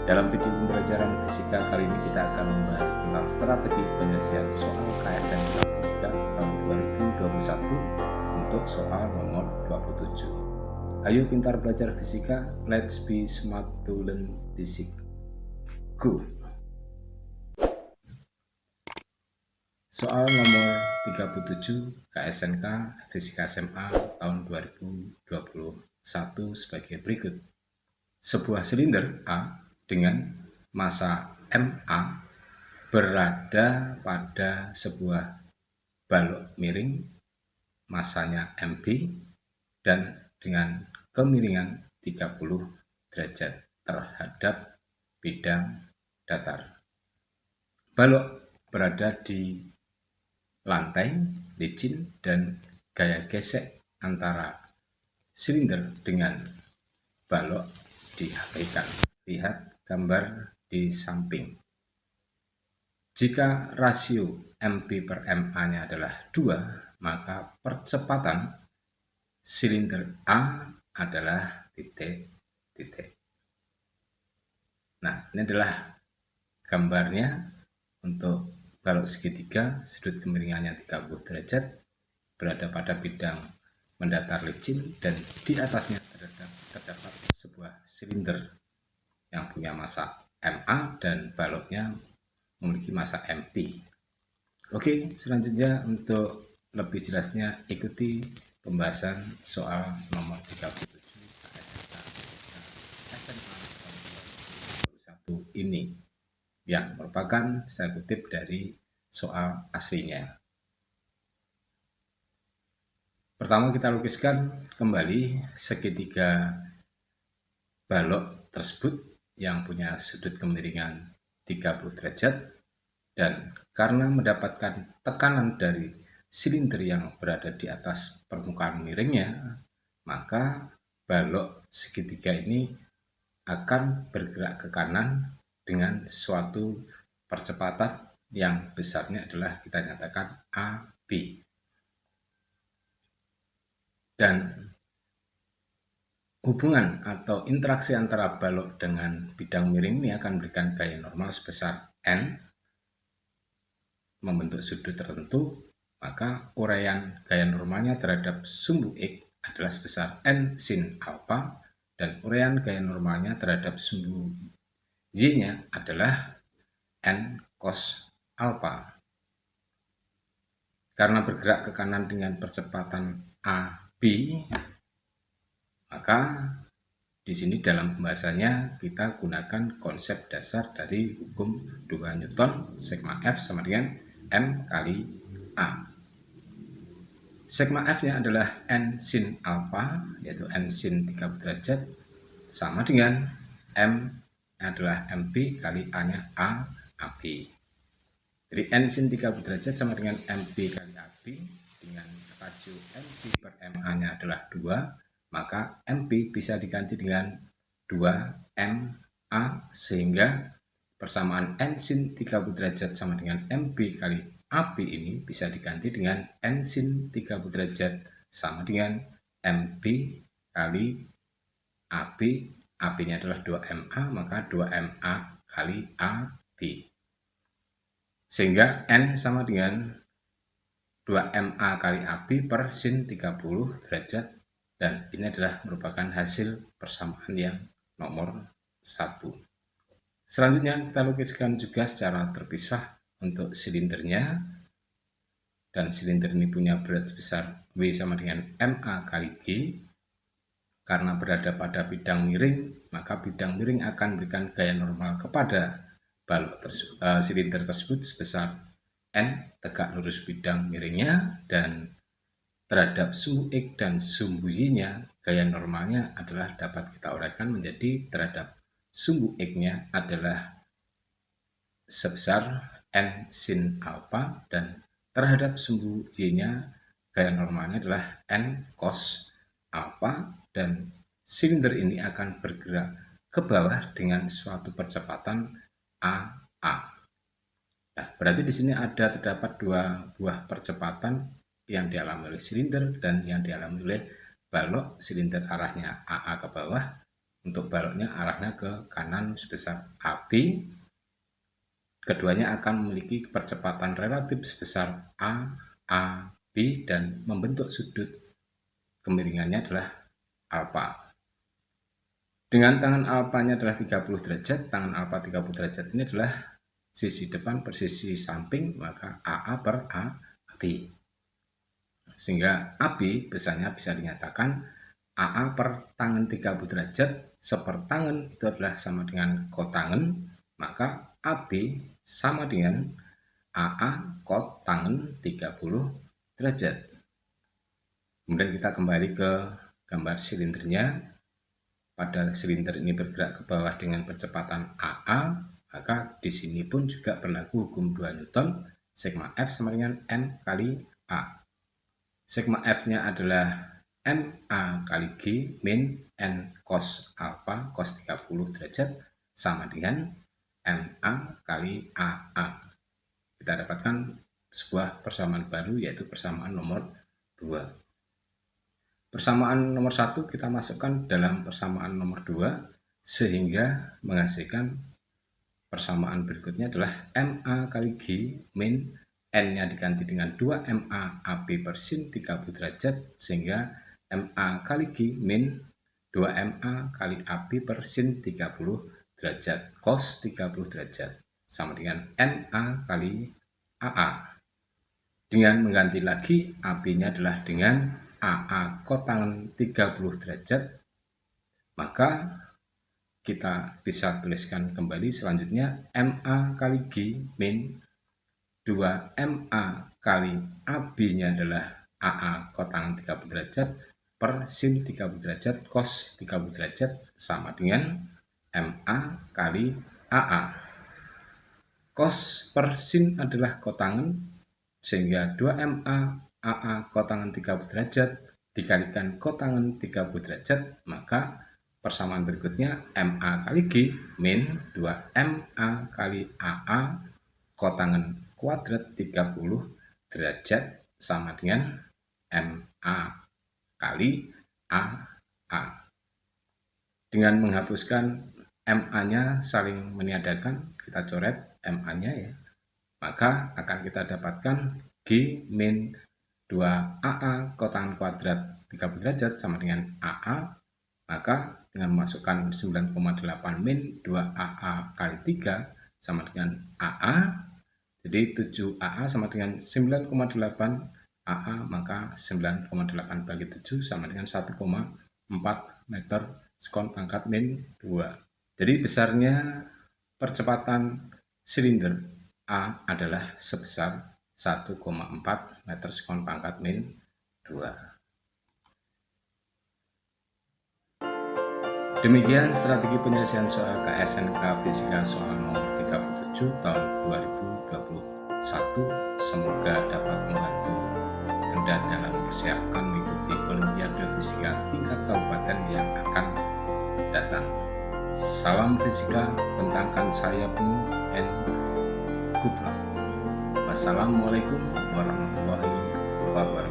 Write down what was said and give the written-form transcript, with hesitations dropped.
Dalam video pembelajaran fisika kali ini kita akan membahas tentang strategi penyelesaian soal KSNK Fisika tahun 2021 untuk soal nomor 27. Ayo pintar belajar fisika, let's be smart to learn physics. Go! Soal nomor 37 KSNK Fisika SMA tahun 2021 sebagai berikut. Sebuah silinder A dengan masa MA berada pada sebuah balok miring masanya MB dan dengan kemiringan 30 derajat terhadap bidang datar. Balok berada di lantai licin dan gaya gesek antara silinder dengan balok diabaikan. Lihat gambar di samping. Jika rasio MB per MA-nya adalah 2, maka percepatan silinder A adalah titik. Nah, ini adalah gambarnya untuk balok segitiga, sudut kemiringannya 30 derajat, berada pada bidang mendatar licin, dan di atasnya terdapat sebuah silinder yang punya masa MA dan baloknya memiliki masa MP. Oke, selanjutnya untuk lebih jelasnya ikuti pembahasan soal nomor 37 KSNK SMA tahun 2021 ini yang merupakan saya kutip dari soal aslinya. Pertama kita lukiskan kembali segitiga balok tersebut yang punya sudut kemiringan 30 derajat, dan karena mendapatkan tekanan dari silinder yang berada di atas permukaan miringnya, maka balok segitiga ini akan bergerak ke kanan dengan suatu percepatan yang besarnya adalah kita nyatakan AB. Dan hubungan atau interaksi antara balok dengan bidang miring ini akan memberikan gaya normal sebesar N membentuk sudut tertentu, maka uraian gaya normalnya terhadap sumbu X adalah sebesar N sin alpha, dan uraian gaya normalnya terhadap sumbu Y-nya adalah N cos alpha. Karena bergerak ke kanan dengan percepatan AB, maka di sini dalam pembahasannya kita gunakan konsep dasar dari hukum 2 Newton, sigma F sama dengan M kali A. Sigma F-nya adalah N sin alpha, yaitu N sin 30 derajat, sama dengan M adalah MP kali A-nya A, AB. Jadi N sin 30 derajat sama dengan MP kali AB, dengan rasio MP per MA-nya adalah 2, maka MP bisa diganti dengan 2MA, sehingga persamaan N sin 30 derajat sama dengan MP kali AB ini bisa diganti dengan N sin 30 derajat sama dengan MP kali AB. AB-nya adalah 2MA, maka 2MA kali AB. Sehingga N sama dengan 2MA kali AB per sin 30 derajat, dan ini adalah merupakan hasil persamaan yang nomor 1. Selanjutnya kita lukiskan juga secara terpisah untuk silindernya, dan silinder ini punya berat sebesar W sama dengan MA kali G. Karena berada pada bidang miring, maka bidang miring akan memberikan gaya normal kepada balok silinder tersebut sebesar N tegak lurus bidang miringnya, dan terhadap sumbu X dan sumbu Y-nya gaya normalnya adalah dapat kita uraikan menjadi terhadap sumbu X-nya adalah sebesar N sin alpha, dan terhadap sumbu Y-nya gaya normalnya adalah N cos alpha, dan silinder ini akan bergerak ke bawah dengan suatu percepatan AA. Nah, berarti di sini terdapat 2 buah percepatan yang dialami oleh silinder dan yang dialami oleh balok. Silinder arahnya AA ke bawah, untuk baloknya arahnya ke kanan sebesar AB. Keduanya akan memiliki percepatan relatif sebesar A, B, dan membentuk sudut kemiringannya adalah alfa. Dengan tangan alfanya adalah 30 derajat, tangan alfa 30 derajat ini adalah sisi depan per sisi samping, maka AA per AB. Sehingga AB besarnya bisa dinyatakan AA per tangan 30 derajat sepertangan itu adalah sama dengan kotangan, maka AB sama dengan AA kotangan 30 derajat. Kemudian kita kembali ke gambar silindernya. Pada silinder ini bergerak ke bawah dengan percepatan AA, maka di sini pun juga berlaku hukum 2 Newton, sigma F sama dengan M kali A. Sigma F-nya adalah MA kali G min N cos alpha cos 30 derajat sama dengan MA kali AA. Kita dapatkan sebuah persamaan baru, yaitu persamaan nomor 2. Persamaan nomor 1 kita masukkan dalam persamaan nomor 2 sehingga menghasilkan persamaan berikutnya adalah MA kali G min N-nya diganti dengan 2MA AB per sin 30 derajat sehingga MA kali G min 2MA kali AB per sin 30 derajat cos 30 derajat sama dengan MA kali AA. Dengan mengganti lagi AB-nya adalah dengan AA kotangan 30 derajat, maka kita bisa tuliskan kembali selanjutnya MA kali G min 2MA kali AB-nya adalah AA kotangan 30 derajat per sin 30 derajat cos 30 derajat sama dengan MA kali AA. Cos per sin adalah kotangan, sehingga 2MA AA kotangan 30 derajat dikalikan kotangan 30 derajat, maka persamaan berikutnya MA kali G min 2MA kali AA kotangan kuadrat 30 derajat sama dengan MA kali AA. Dengan menghapuskan MA-nya saling meniadakan, kita coret MA-nya ya, maka akan kita dapatkan G min 2AA kotangan kuadrat 30 derajat sama dengan AA, maka dengan memasukkan 9,8 min 2AA kali 3 sama dengan AA, jadi 7AA sama dengan 9,8 AA, maka 9,8 bagi 7 sama dengan 1,4 meter sekon pangkat min 2. Jadi besarnya percepatan silinder A adalah sebesar 1,4 meter sekon pangkat min 2. Demikian strategi penyelesaian soal KSNK Fisika soal nomor 37 tahun 2021. Semoga dapat membantu Anda dalam mempersiapkan mengikuti Olimpiade Fisika tingkat kabupaten yang akan datang. Salam fisika, bentangkan sayapmu, and good luck. Wassalamualaikum warahmatullahi wabarakatuh.